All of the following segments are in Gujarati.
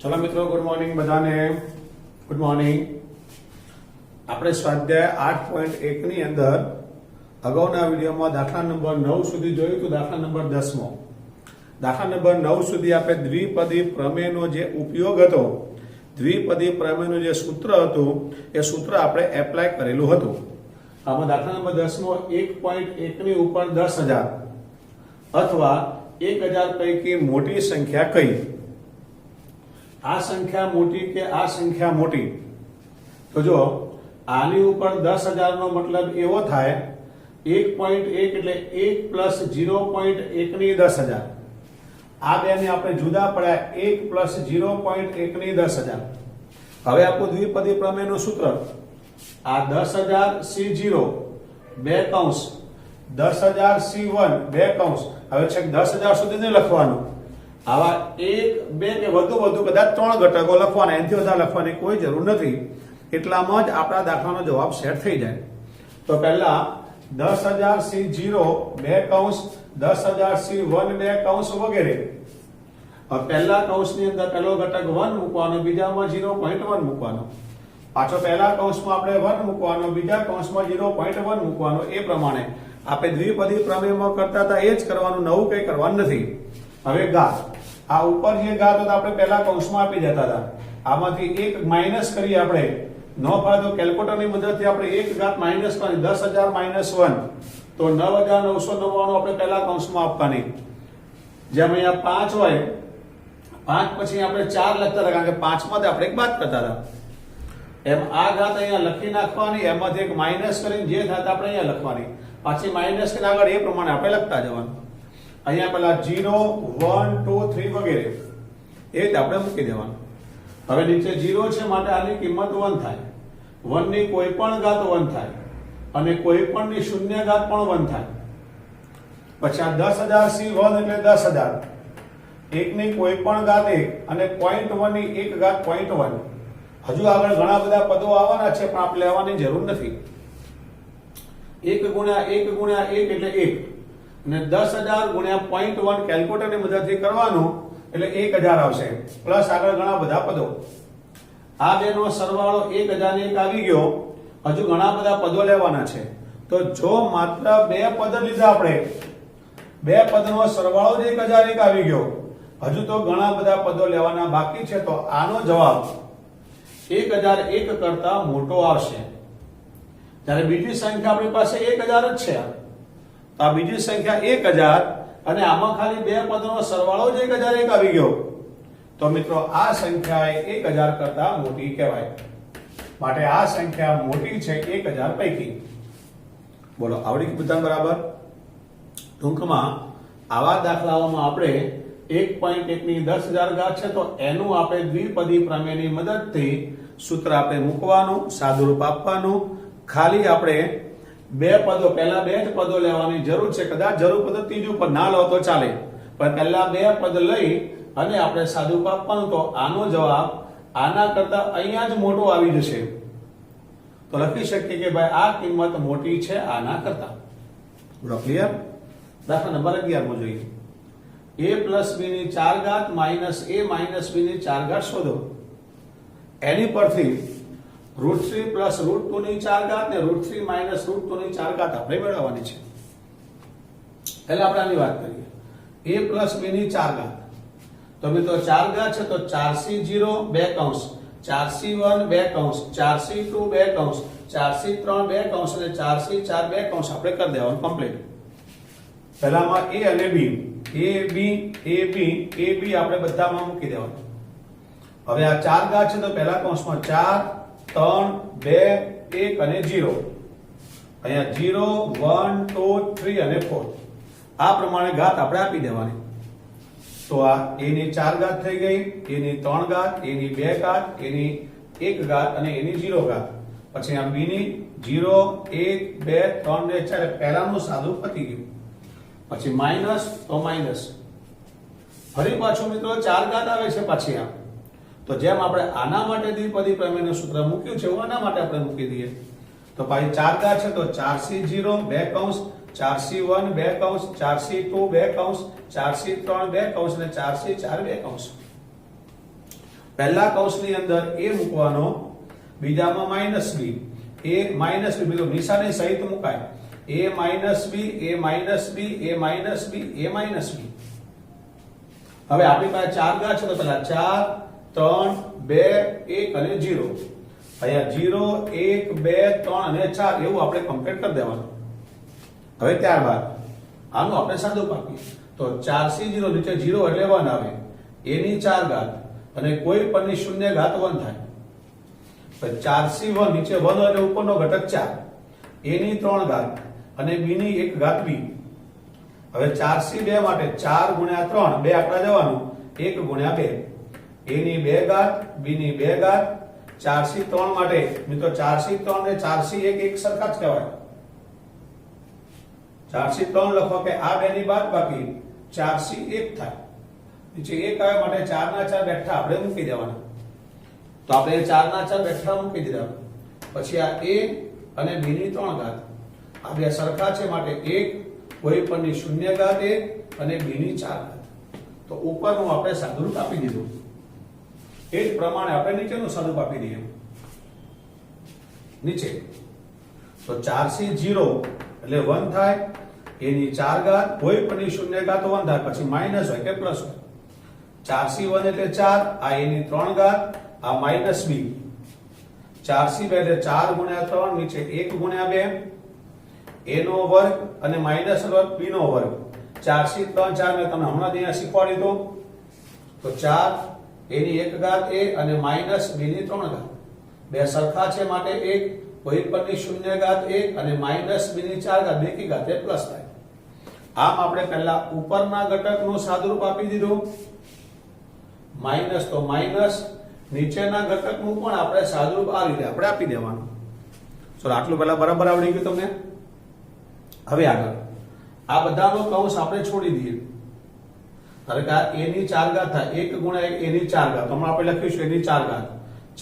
चलो मित्रों गुड मॉर्निंग बधाने गुड मॉर्निंग। આપણે સ્વાધ્યાય 8.1 ની અંદર અગાઉના વિડીયોમાં દાખલા નંબર 9 સુધી જોયું તો દાખલા નંબર 10મો દાખલા નંબર 9 સુધી આપણે દ્વિપદી પ્રમેયનો જે ઉપયોગ હતો, દ્વિપદી પ્રમેયનું જે સૂત્ર હતું એ સૂત્ર આપણે એપ્લાય કરેલું હતું। આમાં દાખલા નંબર 10મો 1.1 ની ઉપર 10,000 અથવા 1000 પૈકી મોટી સંખ્યા કઈ? आ संख्या मोटी के आ संख्या मोटी? तो जो आनी ऊपर 10,000 नो मतलब एवो थाय 1.1 એટલે 1 प्लस 0.1 ની 10,000। आ बेने आपणे जुदा पड्या 1 प्लस 0.1 ની 10,000। હવે આપણું દ્વિપદી પ્રમેયનું સૂત્ર આ 10,000 C0 બે કૌંસ 10,000 C1 બે કૌંસ। હવે છેક 10,000 સુધી નહીં લખવાનું, આવા એક બે કે વધુ કદાચ ત્રણ ઘટકો લખવાના, એનાથી વધારે લખવાની કોઈ જરૂર નથી, એટલામાં જ આપણા દાખલાનો જવાબ સેટ થઈ જાય। તો પહેલા 10,000 C0 બે કૌંસ 10,000 C1 બે કૌંસ વગેરે। હવે પહેલા કૌંસની અંદર પહેલો ઘટક 1 મૂકવાનો, બીજામાં 0.1 મૂકવાનો, પાછો પહેલા કૌંસમાં આપણે 1 મૂકવાનો, બીજા કૌંસમાં 0.1 મૂકવાનો। એ પ્રમાણે આપણે દ્વિપદી પ્રમેયમાં કરતા હતા એ જ કરવાનું, નવું કંઈ કરવાનું નથી। હવે ઘાત, આ ઉપર જે ઘાત હતો આપણે પહેલા કૌંસમાં આપી દેતા હતા, આમાંથી એક માઈનસ કરી આપણે નો ફાળે તો કેલ્ક્યુલેટરની મદદથી આપણે એક ઘાત માઈનસ કરવાની, 10,000 માઈનસ 1 તો 9,999 આપણે પહેલા કૌંસમાં આપવાની। જેમ અહીંયા 5 હોય, 5 પછી આપણે 4 લખતા હતા કારણ કે 5 માંથી આપણે એક બાદ કરતા હતા, એમ આ ઘાત અહીંયા લખી નાખવાની, એમાંથી એક માઈનસ કરીને જે ઘાત આપણે અહીંયા લખવાની, પાછી માઈનસ કરીને આગળ એ પ્રમાણે આપણે લખતા જવાનું। અહીંયા પેલા 0 1 2 3 વગેરે એ જ આપણે મૂકી દેવાનું। હવે નીચે 0 છે માટે આની કિંમત 1 થાય, 1 ની કોઈ પણ ઘાત 1 થાય અને કોઈ પણ ની શૂન્ય ઘાત પણ 1 થાય। પછી આ 10,000 C1 એટલે 10,000, 1 ની કોઈ પણ ઘાત 1 અને 0.1 ની એક ઘાત 0.1। હજુ આગળ ઘણા બધા પદો આવવાના છે પણ આપણે લેવાની જરૂર નથી। 1 ગુણ્યા 1 ગુણ્યા 1 એટલે 1 અને 10,000 ગુણ્યા 0.1 કેલ્ક્યુલેટરની મદદથી કરવાનું એટલે 1,000 આવશે, પ્લસ આગળ ઘણા બધા પદો। આ બેનો સરવાળો 1,000 ને 1 આવી ગયો, હજુ ઘણા બધા પદો લેવાના છે। તો જો માત્ર બે પદ લીધા આપણે, બે પદનો સરવાળો જ 1,001 આવી ગયો, હજુ તો ઘણા બધા પદો લેવાના બાકી છે, તો આનો જવાબ 1,001 કરતા મોટો આવશે। ત્યારે બીજી સંખ્યા આપણી પાસે 1,000 જ છે, આ બીજી સંખ્યા 1,000 અને આમાં ખાલી બે પદનો સરવાળો જ 1,001 આવી ગયો, તો મિત્રો આ સંખ્યા 1,000 કરતા મોટી કહેવાય। માટે આ સંખ્યા મોટી છે 1,000 પૈકી। બોલો આવડી બધાને બરાબર? ટૂંકમાં આવા દાખલાઓમાં આપણે 1.1 ની 10,000 ઘાત છે તો એનું આપણે દ્વિપદી પ્રમેયની મદદથી સૂત્ર આપણે મૂકવાનું, સાદુરૂપ આપવાનું, ખાલી આપણે બે પદો પહેલા બે જ પદો લેવાની જરૂર છે, કદાચ જરૂર પડે ત્રીજું પદ ના લો તો ચાલે, પણ પહેલા બે પદ લઈ અને આપણે સાદું આપવાનું, તો આનો જવાબ આના કરતા અહીંયા જ મોટો આવી જશે। તો લખી શકીએ કે ભાઈ આ કિંમત મોટી છે આના કરતા। બરાબર ક્લિયર? દાખલા નંબર 11 માં જોઈએ, a પ્લસ b ની 4 ઘાત માઈનસ a માઈનસ b ની 4 ઘાત શોધો। એની પરથી √3 પ્લસ √2 ની 4 ઘાત ને √3 માઈનસ √2 ની 4 ઘાત આપણે મેળવવાની છે। પહેલા આપણે આની વાત કરીએ, a પ્લસ b ની 4 ઘાત, તો મિત્રો 4 ઘાત છે તો 4c0 બે કૌંસ, 4c1 બે કૌંસ, 4c2 બે કૌંસ, 4c3 બે કૌંસ અને 4c4 બે કૌંસ આપણે કરી દેવાનું કમ્પ્લીટ। પહેલામાં a અને b, a b આપણે બધામાં મૂકી દેવાનું। હવે આ 4 ઘાત છે તો પહેલા કૌંસમાં 4 3 2 1 અને 0, અહીંયા 0 1 2 3 અને 4 આ પ્રમાણે ઘાત આપણે આપી દેવાની। તો આ a ની 4 ઘાત થઈ ગઈ, a ની 3 ઘાત, a ની 2 ઘાત, a ની 1 ઘાત અને a ની 0 ઘાત। પછી આ b ની 0 1 2 3 ને 4 પહેલાનું સાદું પતી ગયું, પછી માઈનસ તો માઈનસ, ફરી પાછું મિત્રો 4 ઘાત આવે છે પાછી આ, તો જેમ આપણે આના માટે દ્વિપદી પ્રમેયનું સૂત્ર મૂક્યું છે આના માટે આપણે મૂકી દઈએ। તો ભાઈ 4 ઘાત છે તો 4c0 બે કૌંસ, 4c1 બે કૌંસ, 4c2 બે કૌંસ, 4c3 બે કૌંસ અને 4c4 બે કૌંસ। પહેલા કૌંસની અંદર a મૂકવાનો, બીજામાં minus b. a minus b તો નિશાની સહિત મુકાય. a minus b, a minus b, a minus b, a minus b. હવે આપણી પાસે ચાર ઘાત છે તો પેલા 4, 3, 2, 1 અને 0. અહીંયા 0, 1, 2, 3 અને 4 એવું આપણે કમ્પ્લીટ કરી દેવાનું. હવે ત્યારબાદ આનું આપણે સાદું પાકીએ તો 4c0 નીચે 0 એટલે 1 આવે. a ની 4 ઘાત અને કોઈ પરની શૂન્ય ઘાત 1 થાય. તો 4c1 નીચે 1 એટલે ઉપરનો ઘટક 4. a ની 3 ઘાત અને b ની 1 ઘાત b. હવે 4c2 માટે 4 ગુણ્યા 3 બે આંકડા જવાનું 1 ગુણ્યા 2. a ની 2 ઘાત, b ની 2 ઘાત. 4c3 માટે મિત્રો 4c3 ને 4c1 એક સરખા જ કહેવાય. 4c3 લખો કે આ બે ની બાદબાકી 4c1 થાય. નીચે 1 આવે માટે 4 ના 4 બેઠા આપણે મૂકી દેવાના. તો આપણે 4 ના 4 બેઠા મૂકી દીધા. પછી આ a અને b ની 3 ઘાત આ બે સરખા છે માટે 1 કોઈ પરની શૂન્ય ઘાત 1 અને b ની 4 ઘાત. તો ઉપરનું આપણે સાદુરૂપ આપી દીધું. એ જ પ્રમાણે આપણે નીચેનું સાદુરૂપ આપી દઈએ. નીચે તો 4c0 એટલે 1 થાય. a ની 4 ઘાત કોઈ પરની શૂન્ય ઘાત 1 થાય. પછી માઈનસ હોય કે પ્લસ હોય. 4c1 એટલે 4, આ a ની 3 ઘાત, આ માઈનસ b. 4c2 એટલે 4 ગુણ્યા 3 નીચે 1 ગુણ્યા 2. a નો વર્ગ અને માઈનસ વર્ગ b નો વર્ગ. 4c3 4 મેં તમને હમણાં જ અહીંયા શીખવાડી દો. તો 4 a ની 1 ઘાત a અને માઈનસ b ની 3 ઘાત બે સરખા છે માટે 1 કોઈ પરની શૂન્ય ઘાત 1 અને માઈનસ b ની 4 ઘાત બેકી ઘાત એ પ્લસ થાય. આમ આપણે પહેલા ઉપરના ઘટકનું સાદુરૂપ આપી દીધું. માઈનસ તો માઈનસ, નીચેના ઘટકનું પણ આપણે સાદુરૂપ આ રીતે આપણે આપી દેવાનું. ચલો આટલું પહેલા બરાબર આવડી ગયું તમને. હવે આગળ આ બધાનો કૌંસ આપણે છોડી દઈએ. ધારો કે આ a ની 4 ઘાત થાય 1 ગુણ્યા 1 a ની 4 ઘાત. હમણાં આપણે લખીશું a ની 4 ઘાત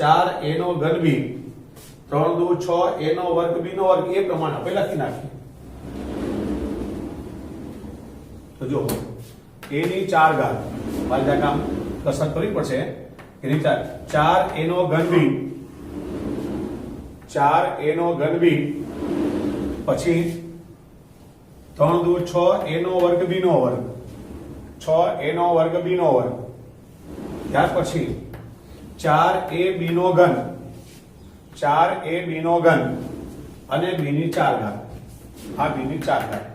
4 a નો ઘન b 3 દુ 6 a નો વર્ગ b નો વર્ગ એ પ્રમાણે આપણે લખી નાખીએ. તો જો a ની 4 ઘાત વાળા કામ કસરત કરવી પડશે. એની 4 a નો ઘન b 4 a નો ઘન b પછી 3 દુ 6 a નો વર્ગ b નો વર્ગ 6 a નો વર્ગ b નો વર્ગ. ત્યાર પછી 4 a b નો ઘન 4 a b નો ઘન અને b ની 4 ઘાત. આ b ની 4 ઘાત.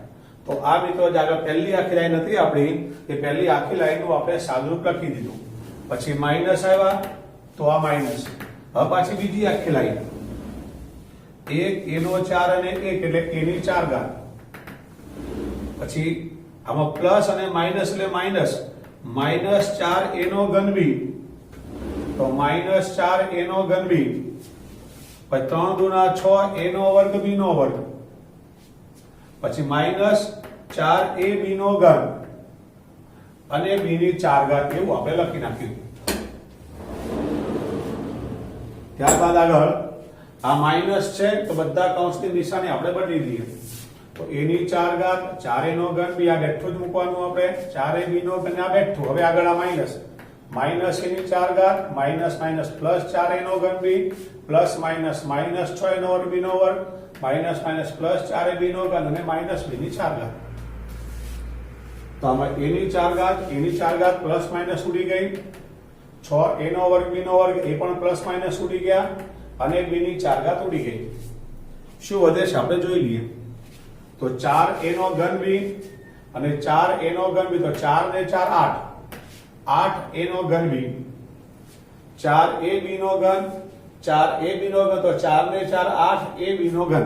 તો આ મિત્રો જે આગળ પહેલી આખી લાઈન હતી આપણી એ પહેલી આખી લાઈનનું આપણે સાદુરૂપ લખી દીધું. પછી માઈનસ આવ્યા તો આ માઈનસ. હવે પાછી બીજી આખી લાઈન 1 a નો 4 અને 1 એટલે a ની 4 ઘાત. પછી આમાં પ્લસ અને માઈનસ એટલે માઈનસ માઈનસ 4 a નો ઘન b તો માઈનસ 4 a નો ઘન b. પછી 3 દુના 6 a નો વર્ગ b નો વર્ગ. પછી માઈનસ 4 a b નો ઘન અને b ની 4 ઘાત એવું આપણે લખી નાખ્યું. ત્યારબાદ આગળ આ માઈનસ છે તો બધા કૌંસની નિશાની આપણે બદલી દઈએ. તો a ની 4 ઘાત 4 a નો ઘન b આ બેઠું જ મૂકવાનું આપણે 4 a b નો ઘન આ બેઠું. હવે આગળ આ માઈનસ માઈનસ a ની 4 ઘાત માઈનસ માઈનસ પ્લસ 4 a નો ઘન b plus minus minus 6 a નો વર્ગ b નો વર્ગ minus minus plus 4 a b નો ઘન અને માઈનસ b ની 4 ઘાત. તો આમાં a ની 4 ઘાત a ની 4 ઘાત પ્લસ માઈનસ ઉડી ગઈ. 6 a નો વર્ગ b નો વર્ગ એ પણ પ્લસ માઈનસ ઉડી ગયા અને b ની 4 ઘાત ઉડી ગઈ. શું વધે છે આપણે જોઈ લઈએ. તો 4 a નો ઘન b અને 4 a નો ઘન b તો 4 ને 4 8 8 a નો ઘન b 4 a b નો ઘન 4 a b નો ઘન તો 4 ને 4 8 a b નો ઘન.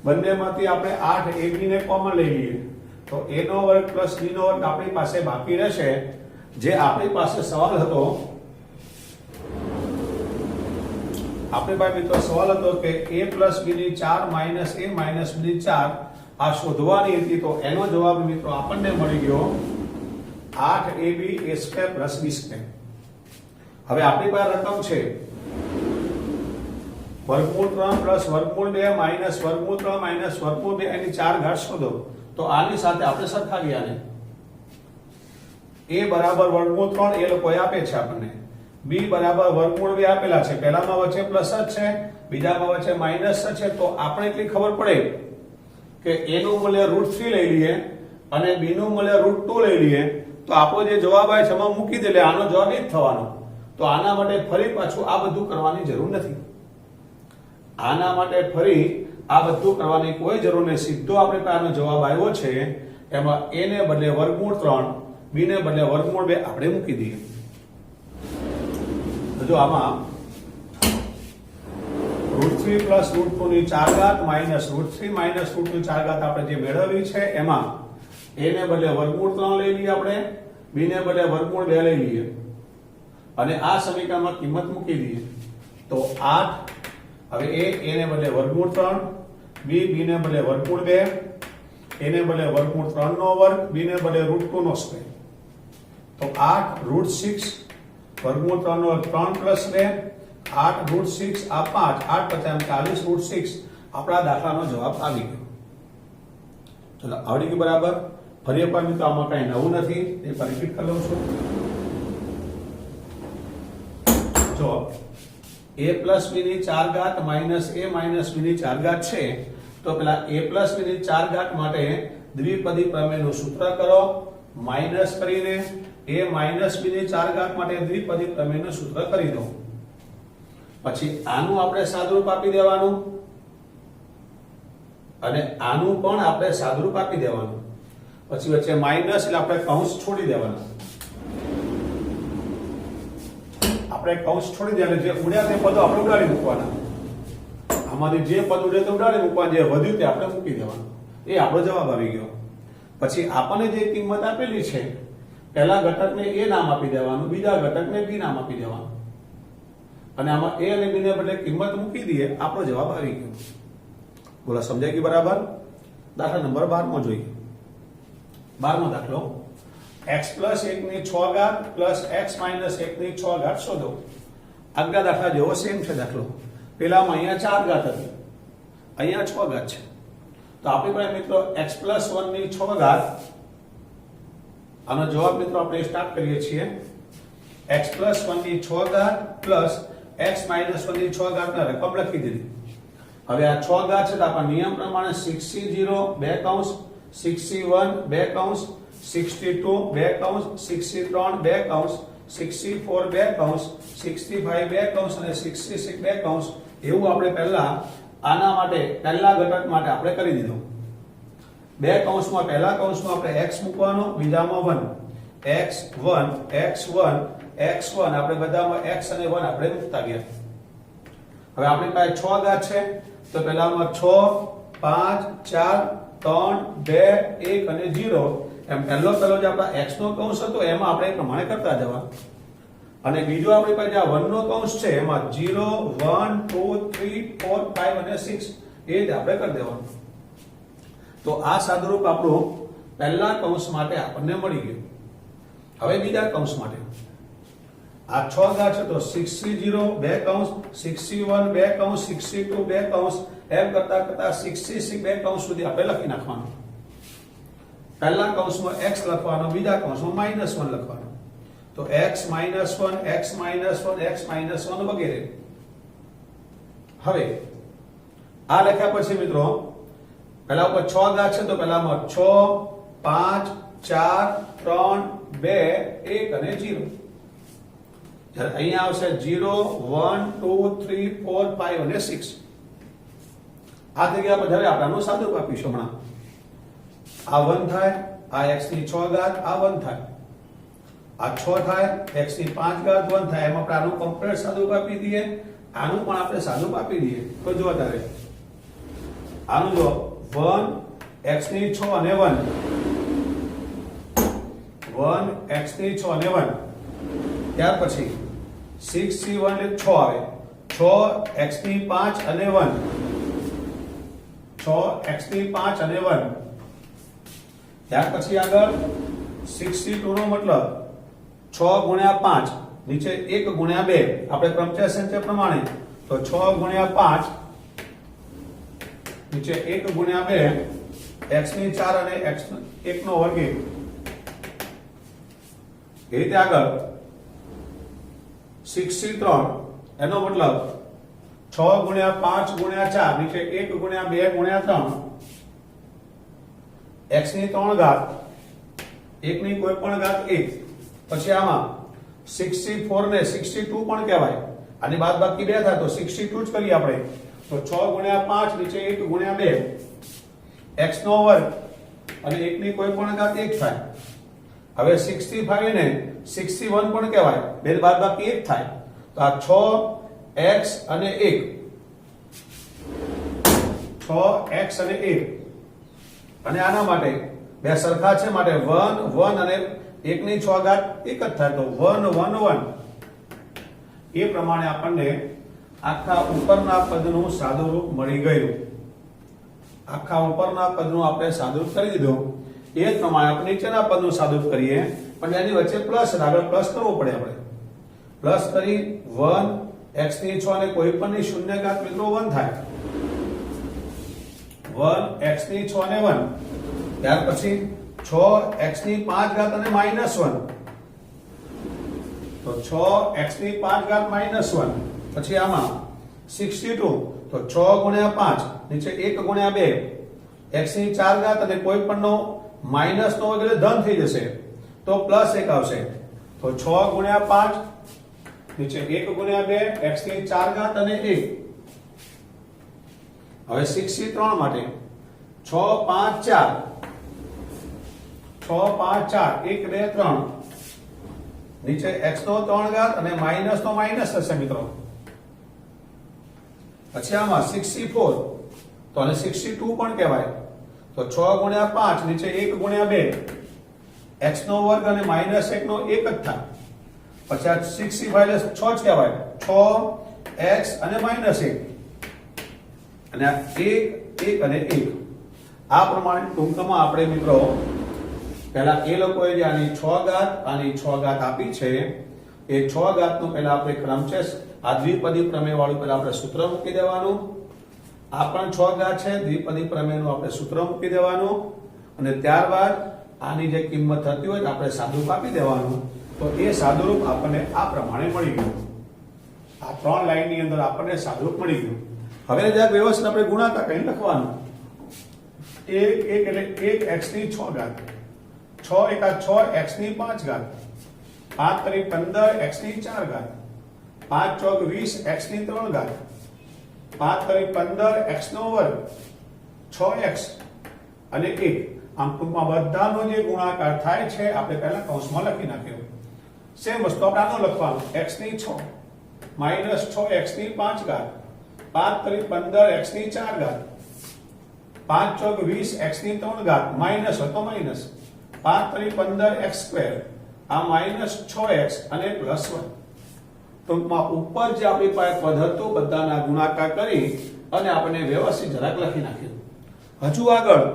બંનેમાંથી આપણે 8 a b ને કોમન લઈ લઈએ તો a નો વર્ગ પ્લસ b નો વર્ગ આપણી પાસે બાકી રહેશે. જે આપણી પાસે સવાલ હતો આપણી પાસે મિત્રો સવાલ હતો કે a પ્લસ b ની 4 માઈનસ a માઈનસ b ની 4 આ શોધવાની હતી. તો એનો જવાબ મિત્રો આપણને મળી ગયો 8ab a square plus b square. હવે આપણી પાસે રકમ છે વર્ગમૂળ 3 પ્લસ વર્ગમૂળ 2 માઈનસ વર્ગમૂળ 3 માઈનસ વર્ગમૂળ 2 એની 4 ઘાત શોધો. તો આની સાથે આપણે સરખાવીએ આને a બરાબર વર્ગમૂળ 3 એ લોકોએ આપે છે આપણને b બરાબર વર્ગમૂળ 2 આપેલા છે, પહેલામાં વચ્ચે પ્લસ જ છે, બીજામાં વચ્ચે માઈનસ છે, તો આપણે એટલી ખબર પડે કે a નું મૂલ્ય √3 લઈ લઈએ અને b નું મૂલ્ય √2 લઈ લઈએ તો આપણો જે જવાબ આવે છે એમાં મૂકી દે એટલે આનો જવાબ એ જ થવાનો. તો આના માટે ફરી પાછું આ બધું કરવાની જરૂર નથી. આના માટે ફરી આ બધું કરવાની કોઈ જરૂર નથી. સીધો આપણે આનો જવાબ આવ્યો છે એમાં a ને બદલે વર્ગમૂળ 3, b ને બદલે વર્ગમૂળ 2 આપણે મૂકી દઈએ. તો જો આમાં √3 પ્લસ √2 ની 4 ઘાત માઈનસ √3 માઈનસ √2 ની 4 ઘાત આપણે જે મેળવી છે એમાં a ને બદલે વર્ગમૂળ 3 લઈ લઈએ આપણે, b ને બદલે વર્ગમૂળ 2 લઈ લઈએ અને આ સમીકરણમાં કિંમત મૂકી દઈએ. તો 8 હવે a ને બદલે વર્ગમૂળ 3, b ને બદલે વર્ગમૂળ 2, a ને બદલે વર્ગમૂળ 3 નો વર્ગ, b ને બદલે √2 નો સ્ક્વેર. તો 8 √6 વર્ગમૂળ 3 નો વર્ગ 3 પ્લસ 2, 8 √6 આ 5, 8 50 40 √6 આપણા દાખલાનો જવાબ આવી ગયો. ચલો આવડી ગયું બરાબર. ફરી એકવાર મિત્રો આમાં કઈ નવું નથી, એક વાર રિપીટ કરી લઉં છું. જો a પ્લસ b ની 4 ઘાત માઈનસ a માઈનસ b ની 4 ઘાત છે તો પેલા a પ્લસ b ની 4 ઘાત માટે દ્વિપદી પ્રમેયનું સૂત્ર કરો, માઈનસ કરીને a માઈનસ b ની 4 ઘાત માટે દ્વિપદી પ્રમેયનું સૂત્ર કરી દો. પછી આનું આપણે સાદુરૂપ આપી દેવાનું અને આનું પણ આપણે સાદુરૂપ આપી દેવાનું. પછી વચ્ચે માઈનસ એટલે આપણે કૌંસ છોડી દેવાના. આપણે કૌંસ છોડી દેવાના, જે ઉડ્યા તે પદો આપણે ઉડાડી મૂકવાના. આમાંથી જે પદ ઉડે તે ઉડાડી મૂકવાના, જે વધ્યું તે આપણે મૂકી દેવાનું. એ આપણો જવાબ આવી ગયો. પછી આપણને જે કિંમત આપેલી છે પહેલા ઘટકને a નામ આપી દેવાનું, બીજા ઘટકને b નામ આપી દેવાનું અને આમાં a અને b ને બદલે કિંમત મૂકી દઈએ, આપણો જવાબ આવી ગયો. બોલો સમજાય ગયું બરાબર. દાખલા નંબર 12 માં જોઈએ. 12મો દાખલો x પ્લસ 1 ની 6 ઘાત પ્લસ x માઈનસ 1 ની 6 ઘાત શોધો. આગલા દાખલા જેવો સેમ છે દાખલો. પેલામાં અહીંયા 4 ઘાત હતી, અહીંયા 6 ઘાત છે. તો આપણી પાસે મિત્રો x પ્લસ 1 ની 6 ઘાત, આનો જવાબ મિત્રો આપણે સ્ટાર્ટ કરીએ છીએ. x પ્લસ 1 ની 6 ઘાત પ્લસ x માઈનસ 1 ની 6 ઘાતના રકમ લખી દીધી. હવે આ 6 ઘાત છે તો આપણા નિયમ પ્રમાણે 6c0 બે કૌંસ, 6c1 બે કૌંસ, 62 બે કૌંસ, 63 બે કૌંસ, 64 બે કૌંસ, 65 બે કૌંસ અને 66 બે કૌંસ એવું આપણે પહેલા આના માટે પહેલા ઘટક માટે આપણે કરી દીધું. બે કૌંસમાં પહેલા કૌંસમાં આપણે x મૂકવાનો, બીજામાં 1, x1 x1 x1 આપણે બધામાં x અને 1 આપણે મૂકતા ગયા. હવે આપણી પાસે 6 ઘાત છે તો પહેલામાં 6 5 4 3 2 1 અને 0 એમ પહેલો જે આપણા x નો કૌંસ હતો એમાં આપણે પ્રમાણે કરતા જવા અને બીજો આપણી પાસે આ 1 નો કૌંસ છે એમાં 0 1 2 3 4 5 અને 6 એ જ આપણે કરી દેવાનું. તો આ સાદુરૂપ આપણું પહેલા કૌંસ માટે આપણને મળી ગયું. હવે બીજા કૌંસ માટે આ 6 ઘાત છે તો 6c0 બે કૌંસ, 6c1 બે કૌંસ, 62 બે કૌંસ એમ કરતા કરતા 66 બે કૌંસ સુધી આપણે લખી નાખવાનું. પહેલા કૌંસમાં x લખવાનો, બીજા કૌંસમાં -1 લખવાનો. તો x -1 x -1 x -1 વગેરે. હવે આ લખ્યા પછી મિત્રો પહેલા ઉપર 6 ઘાત છે તો પહેલામાં 6 5 4 3 2 1 અને 0. જ્યારે અહીંયા આવશે 0 1 2 3 4 5 અને 6. આ જગ્યા પર હવે આપણે આનું સાદુરૂપ આપીશું. હમણાં આ 1 થાય, આ x ની 6 ઘાત, આ 1 થાય, આ 6 થાય, x ની 5 ઘાત 1 થાય. એમ આપણે આનું કમ્પ્લીટ સાદુરૂપ આપી દઈએ, આનું પણ આપણે સાદુરૂપ આપી દઈએ. તો જો તારે આનું જો 1 x ની 6 અને 1 1 x ની 6 અને 1 ત્યાર પછી 6c1 એટલે 6 આવે, 6 x ની 5 અને 1 6 x ની 5 અને 1 ત્યાર પછી આગળ 6c2 નો મતલબ 6 ગુણ્યા 5 નીચે 1 ગુણ્યા 2 આપણે ક્રમચય સંચય પ્રમાણે તો 6 ગુણ્યા 5 નીચે 1 ગુણ્યા 2 x ની 4 અને x 1 નો વર્ગ એ રીતે આગળ 63 એનો મતલબ 6 ગુણ્યા 5 ગુણ્યા 4 નીચે 1 ગુણ્યા 2 ગુણ્યા 3 x ની 3 ઘાત 1 ની કોઈ પણ ઘાત 1 પછી આમાં 64 ને 62 પણ કહેવાય આની બાદબાકી 2 થાય તો 62 જ કરીએ આપણે તો 6 ગુણ્યા 5 નીચે 1 ગુણ્યા 2 x નો વર્ગ અને 1 ની કોઈ પણ ઘાત 1 થાય હવે 65 ને 61 પણ કહેવાય બે બાદબાકી 1 થાય તો આ 6x અને 1 6x અને 1 અને આના માટે બે સરખા છે માટે 1 1 અને 1 ની 6 ઘાત 1 જ થાય તો 1 1 1 એ પ્રમાણે આપણને આખા ઉપરના પદનું સાદુરૂપ મળી ગયું આખા ઉપરના પદનું આપણે સાદુરૂપ કરી દીધું એ જ પ્રમાણે આપણે નીચેના પદનું સાદુરૂપ કરીએ પણ એની વચ્ચે પ્લસ આગળ પ્લસ કરવું પડે આપણે પ્લસ કરી 1 x ની 6 અને કોઈ પણ ની શૂન્ય ઘાત મિત્રો 1 થાય 1 x ની 6 ને 1 ત્યાર પછી 6 x ની 5 ઘાત અને -1 તો 6 x ની 5 ઘાત -1 પછી આમાં 62 તો 6 ગુણ્યા 5 નીચે 1 ગુણ્યા 2 x ની 4 ઘાત અને કોઈ પણ નો માઈનસ નો એટલે ધન થઈ જશે તો પ્લસ 1 આવશે તો 6 ગુણ્યા 5 નીચે 1 ગુણ્યા 2 x ની 4 ઘાત અને 1 હવે 63 માટે 6 5 4 6 5 4 1 2 3 નીચે x નો 3 ઘાત અને માઈનસ નો માઈનસ થશે મિત્રો પછી આમાં 64 તો આને 62 પણ કહેવાય તો 6 ગુણ્યા 5 નીચે 1 ગુણ્યા 2 x નો વર્ગ અને -1 નો 1 જ થાય પછી આ 65 એટલે 6 જ કહેવાય 6x અને -1 અને આ 1 અને 1 આ પ્રમાણે ટૂંકમાં આપણે મિત્રો પહેલા એ લોકોએ જે આની 6 ઘાત આની 6 ઘાત આપી છે એ 6 ઘાતનો પહેલા આપણે ક્રમ છે આ દ્વિપદી પ્રમેય વાળું પહેલા આપણે સૂત્ર મૂકી દેવાનું આ પણ 6 ઘાત છે દ્વિપદી પ્રમેયનું આપણે સૂત્ર મૂકી દેવાનું અને ત્યારબાદ આની જે કિંમત થતી હોય તો આપણે સાદુરૂપ આપી દેવાનું તો એ સાદુરૂપ આપણને આ પ્રમાણે મળી ગયું આ 3 લાઈનની અંદર આપણને સાદુરૂપ મળી ગયું હવે જરાક વ્યવસ્થિત આપણે ગુણાકાર કરીને લખવાનું 1 એટલે 1 x ની 6 ઘાત 6 એકા 6 x ની 5 ઘાત 5 તરી 15 x ની 4 ઘાત 5 ચોક 20 x ની 3 ઘાત 5 તરી 15 x નો વર્ગ 6x અને 1 આમ ટૂંકમાં બધાનો જે ગુણાકાર થાય છે આપણે પહેલા કૌંસમાં લખી નાખ્યો સેમ વસ્તુ આપણે આનો લખવાનું x ની 6 માઈનસ 6x ની 5 ઘાત 5 તરી 15 x ની 4 ઘાત 5 ચોક 20 x ની 3 ઘાત માઈનસ હતો માઈનસ 5 તરી 15 x સ્ક્વેર આ માઈનસ 6x અને પ્લસ 1 ટૂંકમાં ઉપર જે આપણી પાસે પદ હતું બધાના ગુણાકાર કરી અને આપણે વ્યવસ્થિત જરાક લખી નાખ્યું હજુ આગળ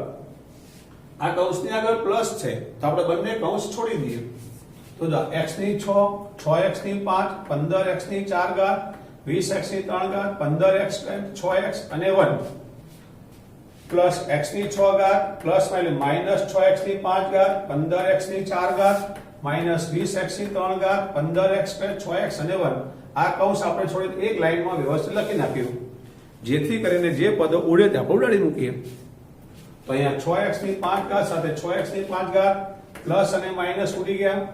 આ કૌંસની આગળ પ્લસ છે તો આપણે બંને કૌંસ છોડી દઈએ તો જો x ની 6 6x ની 5 15x ની 4 ઘાત 20x ની 3 ઘાત 15x સ્ક્વેર 6x અને 1 પ્લસ x ની 6 ઘાત પ્લસ માઈનસ 6x ની 5 ઘાત 15x ની 4 ઘાત માઈનસ 20x ની 3 ઘાત 15x સ્ક્વેર 6x અને 1 આ કૌંસ આપણે છોડી એક લાઈનમાં વ્યવસ્થિત લખી નાખ્યું જેથી કરીને જે પદો ઉડે ત્યાં આપણે ઉડાડી મૂકીએ તો અહીંયા 6x ની 5 ઘાત સાથે 6x ની 5 ઘાત પ્લસ અને માઈનસ ઉડી ગયા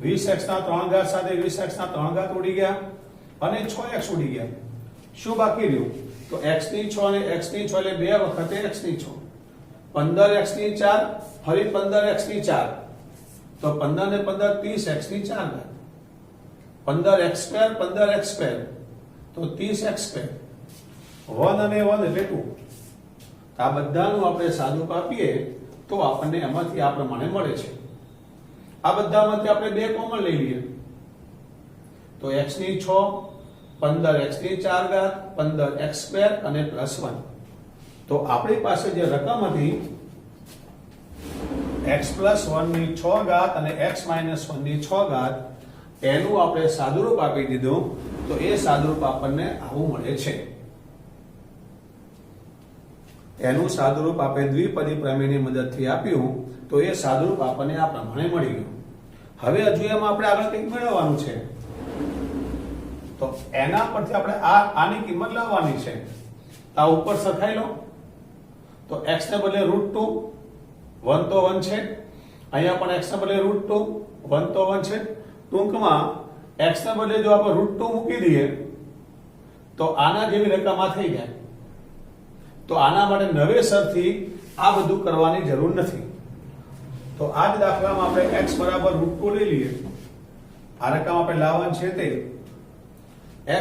20x ના 3 ઘાત સાથે 20x ના 3 ઘાત ઉડી ગયા અને 6x ઉડી ગયા શું બાકી રહ્યું તો x ની 6 અને x ની 6 એટલે બે વખતે x ની 6 15x ની 4 ફરી 15x ની 4 તો 15 ને 15 30x ની 4 ઘાત 15x સ્ક્વેર 15x સ્ક્વેર તો 30x સ્ક્વેર 1 અને 1 એટલે 2 આ બધાનું આપણે સાદુરૂપ આપીએ તો આપણને એમાંથી આ પ્રમાણે મળે છે આ બધામાંથી આપણે બે કોમન લઈ લઈએ તો x ની 6 15x ની 4 ઘાત 15x સ્ક્વેર અને પ્લસ 1 તો આપણી પાસે જે રકમ હતી x પ્લસ 1 ની 6 ઘાત અને x માઈનસ 1 ની 6 ઘાત એનું આપણે સાદુરૂપ આપી દીધું તો એ સાદુરૂપ આપણને આવું મળે છે એનું સાદુરૂપ આપણે દ્વિપદી પ્રમેયની મદદથી આપ્યું તો એ સાદુરૂપ આપણને આ પ્રમાણે મળી ગયું હવે હજુ એમાં આપણે આગળ કંઈક મેળવવાનું છે તો એના પરથી આપણે આની કિંમત લાવવાની છે. આ ઉપર સરખાઈ લો તો x ને બદલે √2 1 તો 1 છે, અહીંયા પણ x ને બદલે √2 1 તો 1 છે. ટૂંકમાં x ને બદલે જો આપણે √2 મૂકી દઈએ તો આના જેવી રકમ આ થઈ જાય. તો આના માટે નવેસરથી આ બધું કરવાની જરૂર નથી. તો આ જ દાખલામાં આપણે x બરાબર √2 લઈ લઈએ. આ રકમ આપણે લાવવાની છે તે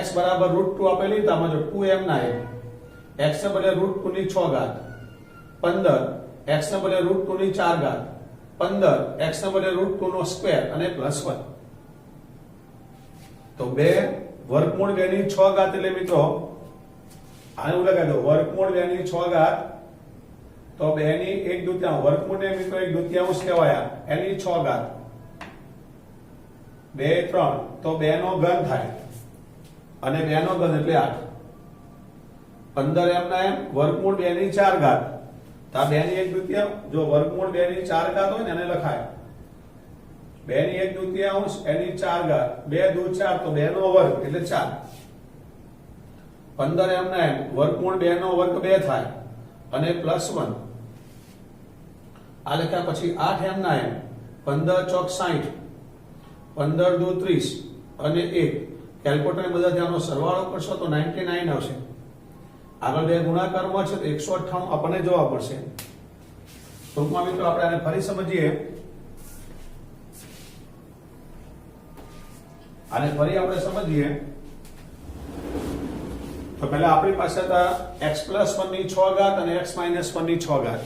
x બરાબર √2 આપણે લીધા, આમાં જો 2m ના x ને બદલે √2 ની 6 ઘાત 15, x ને બદલે √2 ની 4 ઘાત 15, x ને બદલે √2 નો સ્ક્વેર અને +1. તો 2 વર્ગમૂળ 2 ની 6 ઘાત એટલે મિત્રો આને હું લગાવી દઉં વર્ગમૂળ 2 ની 6 ઘાત તો 2 ની 1/2 વર્ગમૂળ ને મિત્રો 1/2 કહેવાય, એની 6 ઘાત 2 3 તો 2 નો ઘન થાય અને 2 નો ઘન એટલે 8. 15 m ના m વર્ગમૂળ 2 ની 4 ઘાત તો આ 2 ની 1/2 જો વર્ગમૂળ 2 ની 4 ઘાત હોય ને એને લખાય 2 ની 1/2 એની 4 ઘાત 2 દુ 4 તો 2 નો વર્ગ એટલે 4. 15 m ના m વર્ગમૂળ 2 નો વર્ગ 2 થાય અને +1. આ લખ્યા પછી 8 m ના m 15 ચોક 60 15 દુ 30 અને 1 કેલ્ક્યુલેટર બધા ધ્યાનનો સરવાળો કરશો તો 99 આવશે. આગળ બે ગુણાકારમાં છે તો 198 આપણને જોવા પડશે. ટૂંકમાં મિત્રો આપણે આને ફરી સમજીએ. આને ફરી આપણે સમજીએ તો પહેલા આપણી પાસે હતા x + 1 ની 6 ઘાત અને x - 1 ની 6 ઘાત.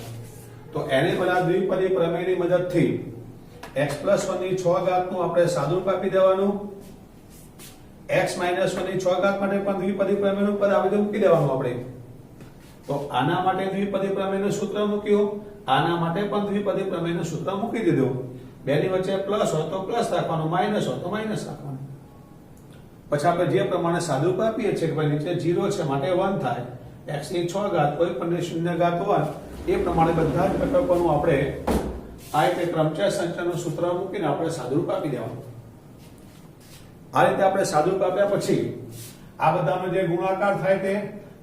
તો એને બધા દ્વિપદી પ્રમેયની મદદથી x + 1 ની 6 ઘાત નું આપણે સાદુરૂપ આપી દેવાનું. x - 1 ની 6 ઘાત માટે પણ દ્વિપદી પ્રમેયનું પદ આવી મૂકી દેવાનું આપણે. તો આના માટે દ્વિપદી પ્રમેયનું સૂત્ર મૂક્યું, આના માટે પણ દ્વિપદી પ્રમેયનું સૂત્ર મૂકી દીધું. બેની વચ્ચે પ્લસ હોય તો પ્લસ રાખવાનું, માઈનસ હોય તો માઈનસ રાખવાનું. પછી આપણે જે પ્રમાણે સાદુરૂપ આપીએ છીએ કે ભાઈ નીચે 0 છે માટે 1 થાય, x ની 6 ઘાત કોઈ પણ શૂન્ય ઘાત હોય એ પ્રમાણે બધા જ ઘટકોનું આપણે આ રીતે ક્રમચય સંચયનું સૂત્ર મૂકીને આપણે સાદુરૂપ આપી દેવાનું. આ રીતે આપણે સાદુરૂપ આપ્યા પછી આ બધાનો જે ગુણાકાર થાય તે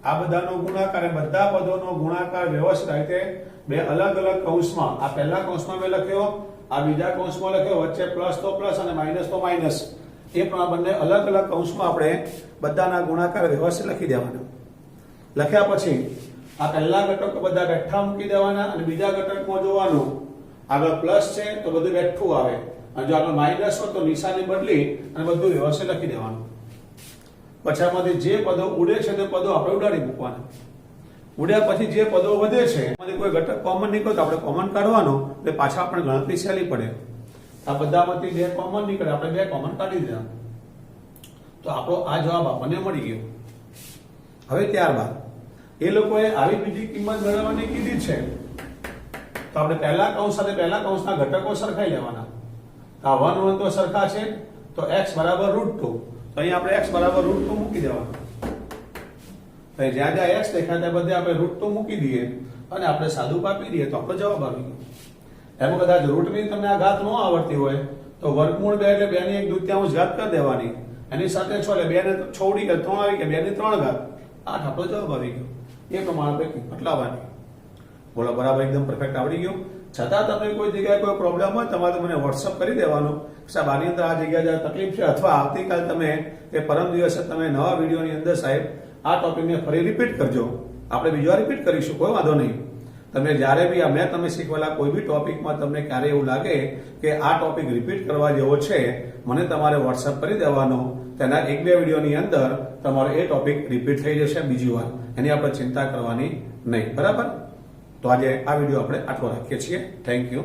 આ બધાનો ગુણાકાર એ બધા પદોનો ગુણાકાર વ્યવસ્થિત રીતે બે અલગ અલગ કૌંસમાં, આ પહેલા કૌંસમાં મેં લખ્યો, આ બીજા કૌંસમાં લખ્યો, વચ્ચે પ્લસ તો પ્લસ અને માઈનસ તો માઈનસ, એ પ્રમાણે બંને અલગ અલગ કૌંસમાં આપણે બધાના ગુણાકાર વ્યવસ્થિત લખી દેવાના. લખ્યા પછી આ પહેલા ઘટકો બધા બેઠા મૂકી દેવાના અને બીજા ઘટકમાં જોવાનું આગળ પ્લસ છે તો બધું બેઠું આવે અને જો આગળ માઈનસ હોય તો નિશાની બદલી અને બધું વ્યવસ્થિત લખી દેવાનું. પછી આમાંથી જે પદો ઉડે છે તે પદો આપણે ઉડાડી મૂકવાના. ઉડ્યા પછી જે પદો વધે છે એમાંથી કોઈ ઘટક કોમન નીકળે તો આપણે કોમન કાઢવાનો એટલે પાછા આપણે ગણતરી સહેલી પડે. આ બધામાંથી બે કોમન નીકળે આપણે બે કોમન કાઢી દેવાનું. તો આપણો આ જવાબ આપણને મળી ગયો. હવે ત્યારબાદ એ લોકોએ આવી બીજી કિંમત મેળવવાની કીધી છે તો આપણે પહેલા કૌંસ સાથે પહેલા કૌંસના ઘટકો સરખાઈ લેવાના. આ 1 1 તો સરખા છે તો x બરાબર √2, તો અહીં આપણે x બરાબર √2 મૂકી દેવાનું. તો જ્યાં જ્યાં x દેખાય ત્યાં બધે આપણે √2 મૂકી દઈએ અને આપણે સાદુરૂપ આપી દઈએ તો આપણો જવાબ આવી ગયો. એમાં કદાચ રૂટની તમને આ ઘાત ન આવડતી હોય તો વર્ગમૂળ 2 એટલે 2 ની 1/2 ઘાત કરી દેવાની, એની સાથે 6 એટલે 2 ને 6 ઉડી ગયા 3 આવી ગયા, 2 ની 3 ઘાત 8 આપણો જવાબ આવી ગયો. એ પ્રમાણે આપણે કિંમત લાવવાની. બોલો બરાબર એકદમ પરફેક્ટ આવડી ગયું. છતાં તમને કોઈ જગ્યાએ કોઈ પ્રોબ્લેમ હોય તમારે મને WhatsApp કરી દેવાનું સાહેબ આની અંદર આ જગ્યાએ તકલીફ છે, અથવા આવતીકાલ તમે કે પરમ દિવસે તમે નવા વિડીયોની અંદર સાહેબ આ ટોપિકને ફરી રિપીટ કરજો. આપણે બીજી વાર રિપીટ કરીશું, કોઈ વાંધો નહીં. તમે જ્યારે બી મેં તમે શીખવેલા કોઈ બી ટોપિકમાં તમને ક્યારે એવું લાગે કે આ ટોપિક રિપીટ કરવા જેવો છે, મને તમારે WhatsApp કરી દેવાનો. તેના 1-2 વિડીયોની અંદર તમારો એ ટોપિક રિપીટ થઈ જશે બીજી વાર, એની આપણે ચિંતા કરવાની નહીં. બરાબર? તો આજે આ વિડીયો આપણે આટલો રાખીએ છીએ. Thank you.